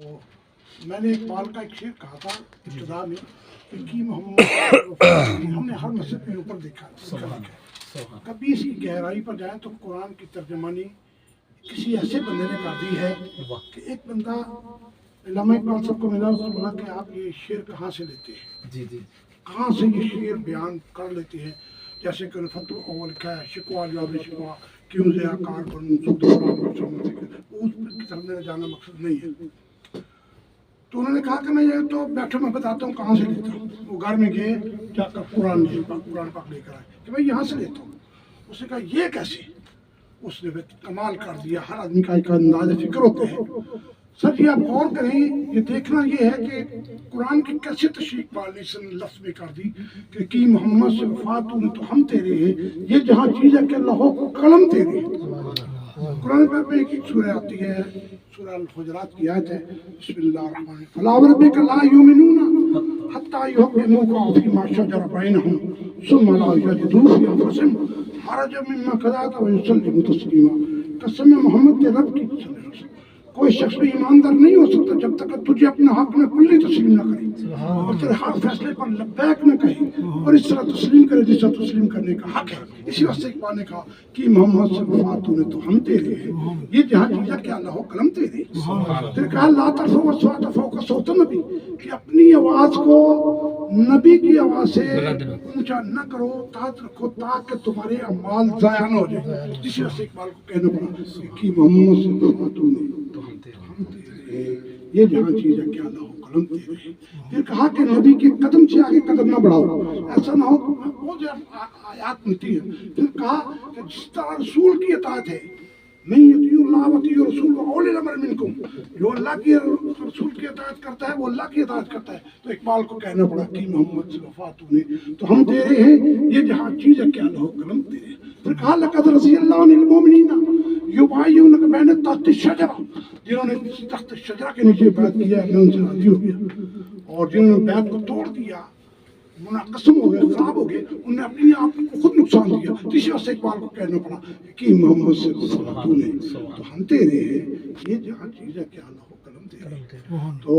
تو میں نے اقبال کا ایک شعر کہا تھا ابتدا میں کہ محمد ہم نے ہر مسجد میں اوپر دیکھا ہے، کبھی اس کی گہرائی پر جائیں تو قرآن کی ترجمانی کسی ایسے بندے نے کر دی ہے کہ ایک بندہ علامہ اقبال صاحب کو ملا، اس نے بولا کہ آپ یہ شعر کہاں سے لیتے ہیں، کہاں سے یہ شعر بیان کر لیتے ہیں، جیسے کہ فتح الاول کا ہے شکوا جواب شکوا کیوں زیا کار بن اس کی طرف میرا جانا مقصد نہیں ہے۔ تو انہوں نے کہا کہ میں یہ تو بیٹھو میں بتاتا ہوں کہاں سے لیتا ہوں۔ وہ گھر میں گئے جا کر قرآن پاک لے کر آئے کہ میں یہاں سے لیتا ہوں۔ اس نے کہا یہ کیسے؟ اس نے کمال کر دیا۔ ہر آدمی کا ایک انداز فکر ہوتا ہے۔ سر یہ آپ غور کریں، یہ دیکھنا یہ ہے کہ قرآن کی کیسے تشریح پالی سے لفظ میں کر دی کہ محمد سے وفات تو ہم تیرے ہیں، یہ جہاں چیز ہے کہ لوح کو قلم تیرے ہیں۔ قرآن پاک میں ایک سورہ آتی ہے، سورہ الحجرات کی آیت ہے، بسم اللہ الرحمن الرحیم، فلا وربک لا یؤمنون حتی یحکموک فیما شجر بینہم ثم لا یجدوا فی انفسہم حرجا مما قضیت ویسلموا تسلیما۔ قسم محمد کے رب کی، کوئی شخص بھی ایماندار نہیں ہو سکتا جب تک تجھے اپنے حق میں کلی تسلیم نہ کرے اور تیرے حق فیصلے پر لبیک نہ کہے اور اس طرح تسلیم کرے جس طرح تسلیم کرنے کا حق ہے۔ اسی واسطے اقبال نے کہا کہ محمد سے وفات نے تو ہم تیرے ہیں، یہ جہاں چیزیں کہ اللہ قلم تیرے۔ پھر کہا لا ترفعوا اصواتکم فوق صوت النبی، کہ اپنی آواز کو نبی کی آواز سے اونچا نہ کرو، تحت رکھو تاکہ تمہارے اعمال ضائع نہ ہو جائے۔ اسی واسطے اقبال کو کہنا پڑا کہ محمد سے وفات نے یہ جہاں چیز ہے کہ اللہ قلم تیرے۔ پھر کہا کہ نبی کے قدم سے آگے قدم نہ بڑھاؤ، ایسا نہ ہو وہ جو آیات ملتی ہے۔ پھر کہا کہ جس طرح رسول کی اطاعت ہے، من یطیع اللہ واطیعوا الرسول واولی الامر منکم، جو اللہ کی رسول کی اطاعت کرتا ہے وہ اللہ کی اطاعت کرتا ہے۔ تو اقبال کو کہنا پڑا کہ محمد سے وفات نے تو ہم تیرے ہیں، یہ جہاں چیز ہے کہ اللہ قلم تیرے۔ پھر کہا لقد رضی اللہ عن المؤمنین یبایعونک بین تحت الشجرہ، جنہوں نے تحت الشجرہ کے نیچے بیعت کیا ہے میں ان سے راضی ہو گیا، اور جنہوں نے بیعت کو توڑ دیا، منقسم ہو گئے، خراب ہو گئے، انہوں نے اپنی آپ کو خود نقصان دیا۔ اسی واسطے اقبال کو کہنا پڑا کہ محمد سے وفات نے تو ہم تیرے ہیں، یہ جہاں چیز ہے کہ اللہ قلم تیرے۔ تو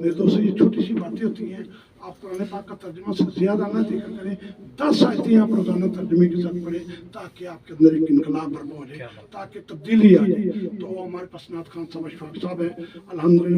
میرے دوستو یہ چھوٹی سی باتیں ہوتی ہیں، آپ قرآن پاک کا ترجمہ سے زیادہ نہ دیکھا کریں، 10 آیتیں آپ روزانہ ترجمے کے ساتھ پڑھیں تاکہ آپ کے اندر ایک انقلاب برپا ہو جائے، تاکہ تبدیلی آ جائے۔ تو ہمارے پاس نعت خوان صاحب اشفاق صاحب ہیں، الحمدللہ